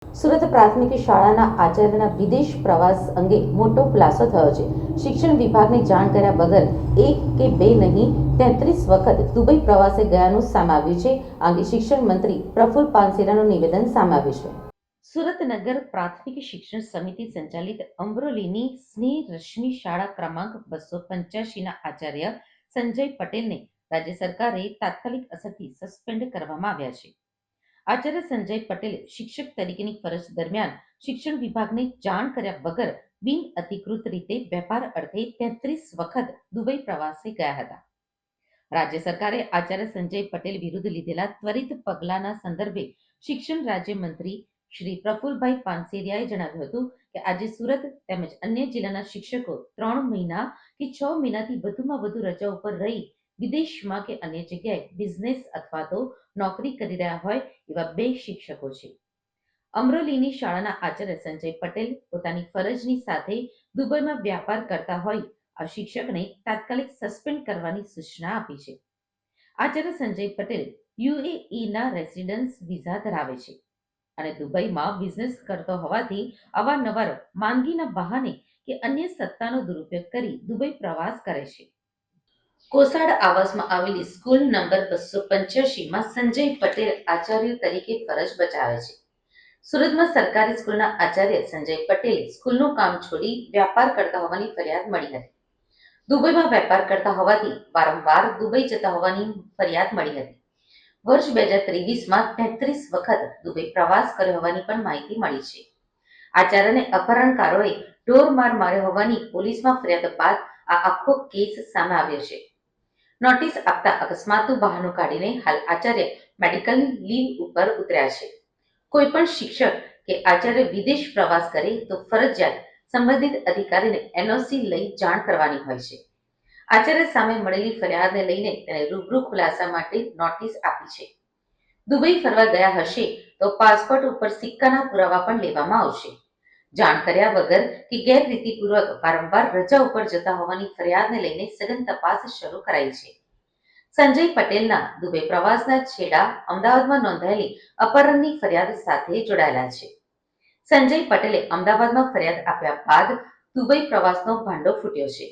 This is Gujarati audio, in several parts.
સુરત પ્રાથમિક શાળાના આચાર્યના વિદેશ પ્રવાસ અંગે મોટો ખુલાસો થયો છે. શિક્ષણ વિભાગને જાણ કર્યા વગર એક કે બે નહીં 33 વખત દુબઈ પ્રવાસે ગયાનું સામે આવ્યું છે. આ અંગે શિક્ષણ મંત્રી પ્રફુલ પાનસેરિયાનું નિવેદન સામે આવ્યું છે. સુરત નગર પ્રાથમિક શિક્ષણ સમિતિ સંચાલિત અમરોલીની સ્નેહ રશ્મિ શાળા ક્રમાંક 285ના આચાર્ય સંજય પટેલને રાજ્ય સરકારે તાત્કાલિક અસરથી સસ્પેન્ડ કરવામાં આવ્યા છે. આચાર્ય સંજય પટેલ શિક્ષક તરીકેની ફરજ દરમિયાન શિક્ષણ વિભાગને જાણ કર્યા વગર બિન અધિકૃત રીતે વેપાર અર્થે 33 વખત દુબઈ પ્રવાસે ગયા હતા. રાજ્ય સરકારે આચાર્ય સંજય પટેલ વિરુદ્ધ લીધેલા ત્વરિત પગલાંના સંદર્ભે શિક્ષણ રાજ્યમંત્રી શ્રી પ્રફુલભાઈ પાનસેરિયાએ જણાવ્યું હતું કે આજે સુરત તેમજ અન્ય જિલ્લાના શિક્ષકો 3 મહિના કે 6 મહિનાથી વધુમાં વધુ રજાઓ પર રહી વિદેશમાં કે અન્ય જગ્યાએ બિઝનેસ અથવા તો નોકરી કરી રહ્યા હોય એવા 2 શિક્ષકો છે. અમરોલીની શાળાના આચાર્ય સંજય પટેલ પોતાની ફરજની સાથે દુબઈમાં વ્યાપાર કરતા હોય આ શિક્ષકને તાત્કાલિક સસ્પેન્ડ કરવાની સૂચના આપી છે. આચાર્ય સંજય પટેલ યુએઈના રેસિડન્સ વિઝા ધરાવે છે અને દુબઈમાં બિઝનેસ કરતો હોવાથી અવારનવાર માંદગીના બહાને કે અન્ય સત્તાનો દુરુપયોગ કરી દુબઈ પ્રવાસ કરે છે. કોસાડ આવાસમાં આવેલી સ્કૂલ નંબર 285માં સંજય પટેલ આચાર્ય તરીકે ફરજ બજાવે છે. સુરતમાં સરકારી સ્કૂલના આચાર્ય સંજય પટેલે સ્કૂલનું કામ છોડી વ્યાપાર કરતા હોવાની ફરિયાદ મળી હતી. દુબઈમાં વેપાર કરતા હોવાથી વારંવાર દુબઈ જતા હોવાની ફરિયાદ મળી હતી. વર્ષ 2023માં 33 વખત દુબઈ પ્રવાસ કર્યો હોવાની પણ માહિતી મળી છે. આચાર્યને અપહરણકારોએ ઢોરમાર માર્યો હોવાની પોલીસમાં ફરિયાદ બાદ આ આખો કેસ સામે આવ્યો છે. નોટિસ આપતા અકસ્માતનું બહાનું કાઢીને હાલ આચાર્ય મેડિકલ લીવ ઉપર ઉતર્યા છે. કોઈ પણ શિક્ષક કે આચાર્ય વિદેશ પ્રવાસ કરે તો ફરજિયાત સંબંધિત અધિકારીને એનઓસી લઈ જાણ કરવાની હોય છે. આચાર્ય સામે મળેલી ફરિયાદને લઈને તેને રૂબરૂ ખુલાસા માટે નોટિસ આપી છે. દુબઈ ફરવા ગયા હશે તો પાસપોર્ટ ઉપર સિક્કાના પુરાવા પણ લેવામાં આવશે. જાણ કર્યા વગર કે ગેરરીતિપૂર્વક વારંવાર રજા ઉપર જતા હોવાની ફરિયાદને લઈને સઘન તપાસ શરૂ કરાઈ છે. સંજય પટેલના દુબઈ પ્રવાસના છેડા અમદાવાદમાં નોંધાયેલી અપહરણની ફરિયાદ સાથે જોડાયેલા છે. સંજય પટેલે અમદાવાદમાં ફરિયાદ આપ્યા બાદ દુબઈ પ્રવાસનો ભાંડો ફૂટ્યો છે.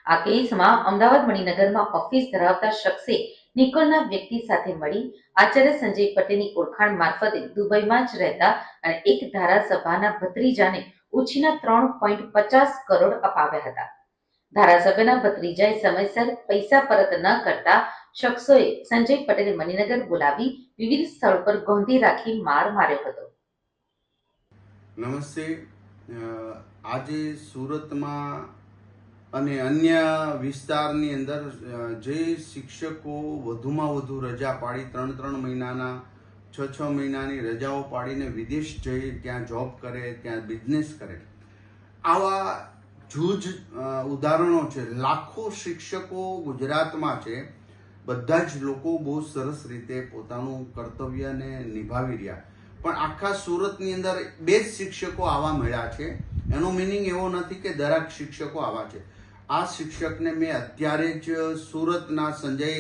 આ કેસમાં અમદાવાદ મણિનગરમાં ઓફિસ ધરાવતા શખ્સે નિકોલના વ્યક્તિ સાથે મળી આચાર્ય સંજય પટેલની ઓળખાણ મારફતે દુબઈમાં જ રહેતા અને એક ધારાસભાના ભત્રીજાને ઉછીના 3.50 કરોડ અપાવ્યા હતા. ધારાસભ્યના ભત્રીજાએ સમયસર પૈસા પરત ન કરતા શખ્સોએ સંજય પટેલે મણિનગર બોલાવી વિવિધ સ્થળો પર ગોંધી રાખી માર માર્યો હતો. નમસ્તે. આજે સુરતમાં અને અન્ય વિસ્તારની અંદર જે શિક્ષકો વધુમાં વધુ રજા પાડી 3 મહિનાના 6 મહિનાની રજાઓ પાડીને વિદેશ જઈ ત્યાં જોબ કરે, ત્યાં બિઝનેસ કરે, આવા જૂજ ઉદાહરણો છે. લાખો શિક્ષકો ગુજરાતમાં છે. બધા જ લોકો બહુ સરસ રીતે પોતાનું કર્તવ્યને નિભાવી રહ્યા, પણ આખા સુરતની અંદર 2 જ શિક્ષકો આવા મળ્યા છે. એનો મિનિંગ એવો નથી કે દરેક શિક્ષકો આવા છે. આ શિક્ષકને મેં અત્યારે જ સુરતના સંજય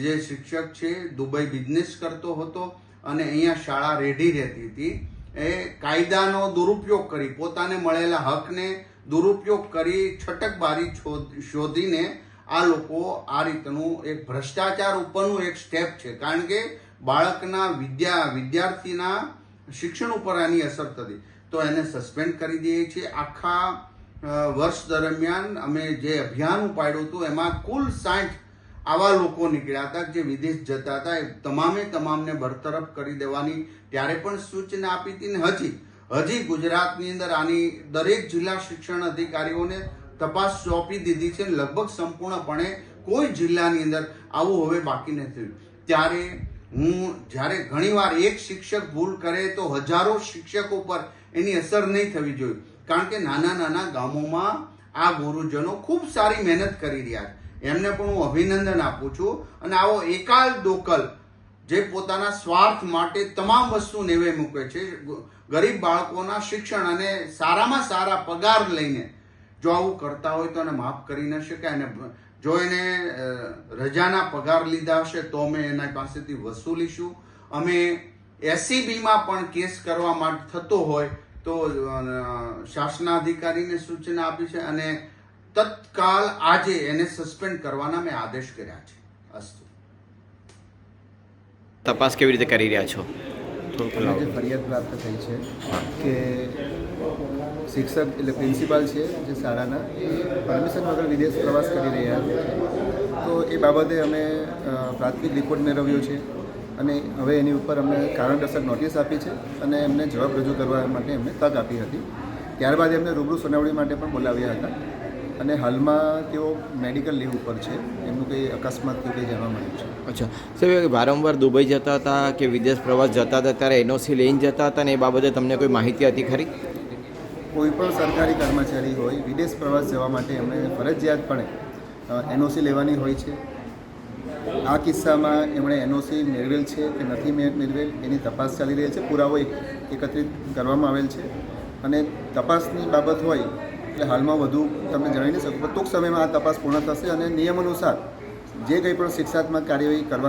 જે શિક્ષક છે, દુબઈ બિઝનેસ કરતો હતો અને અહીંયા શાળા રેડી રહેતી હતી. એ કાયદાનો દુરુપયોગ કરી, પોતાને મળેલા હકને દુરુપયોગ કરી, છટકબારી શોધીને આ લોકો આ રીતનું એક ભ્રષ્ટાચાર ઉપરનું એક સ્ટેપ છે. કારણ કે બાળકના વિદ્યાર્થીના શિક્ષણ ઉપર આની અસર થતી, તો એને સસ્પેન્ડ કરી દઈએ છીએ. આખા વર્ષ દરમિયાન અમે જે અભિયાન ઉપાડ્યું હતું એમાં કુલ 60 આવા લોકો નીકળ્યા હતા જે વિદેશ જતા હતા. એ તમામને બરતરફ કરી દેવાની ત્યારે પણ સૂચના આપી હતી ને હજી ગુજરાતની અંદર આની દરેક જિલ્લા શિક્ષણ અધિકારીઓને તપાસ સોંપી દીધી છે. લગભગ સંપૂર્ણપણે કોઈ જિલ્લાની અંદર આવું હવે બાકી નથી. ત્યારે જ્યારે ઘણીવાર એક શિક્ષક ભૂલ કરે તો હજારો શિક્ષકો પર એની અસર નહીં થવી જોઈએ. કારણ કે નાના ગામોમાં આ ગુરુજનો ખૂબ સારી મહેનત કરી રહ્યા છે. એમને પણ હું અભિનંદન આપું છું. અને આવો એકાલ દોકલ જે પોતાના સ્વાર્થ માટે તમામ વસ્તુ નેવે મૂકે છે, ગરીબ બાળકોના શિક્ષણ અને સારામાં સારા પગાર લઈને જો આવું કરતા હોય તો એને માફ કરી ન શકાય. અને જો એને રજાના પગાર લીધા હશે તો અમે એના પાસેથી વસૂલીશું. અમે એસીબીમાં પણ કેસ કરવા માટે થતો હોય તો શાસનાધિકારીને સૂચના આપી છે અને તત્કાલ આજે એને સસ્પેન્ડ કરવાના મેં આદેશ કર્યા છે. અસ્તુ. તપાસ કેવી રીતે કરી રહ્યા છો? અમે જે ફરિયાદ પ્રાપ્ત થઈ છે કે શિક્ષક એટલે પ્રિન્સિપાલ છે જે શાળાના પરમિશન વગર વિદેશ પ્રવાસ કરી રહ્યા છે, તો એ બાબતે અમે પ્રાથમિક રિપોર્ટ મેળવ્યો છે અને હવે એની ઉપર અમને કારણદર્શક નોટિસ આપી છે અને એમને જવાબ રજૂ કરવા માટે એમને તક આપી હતી. ત્યારબાદ એમને રૂબરૂ સુનાવણી માટે પણ બોલાવ્યા હતા અને હાલમાં તેઓ મેડિકલ લીવ ઉપર છે. એમનું કંઈ અકસ્માતથી કંઈ જાણવા મળ્યું છે. અચ્છા સાહેબ, વારંવાર દુબઈ જતા હતા કે વિદેશ પ્રવાસ જતા હતા ત્યારે એનઓસી લઈને જતા હતા ને એ બાબતે તમને કોઈ માહિતી હતી ખરી? કોઈ પણ સરકારી કર્મચારી હોય વિદેશ પ્રવાસ જવા માટે એમને ફરજિયાતપણે એનઓસી લેવાની હોય છે. આ કિસ્સામાં એમણે એનઓસી મેળવેલ છે કે નથી મેળવેલ એની તપાસ ચાલી રહી છે. પુરાવો એકત્રિત કરવામાં આવેલ છે અને તપાસની બાબત હોય એટલે હાલમાં વધુ તમને જણાવી નહીં શકું, પણ ટૂંક સમયમાં આ તપાસ પૂર્ણ થશે અને નિયમ અનુસાર જે કંઈ પણ શિક્ષાત્મક કાર્યવાહી કરવાની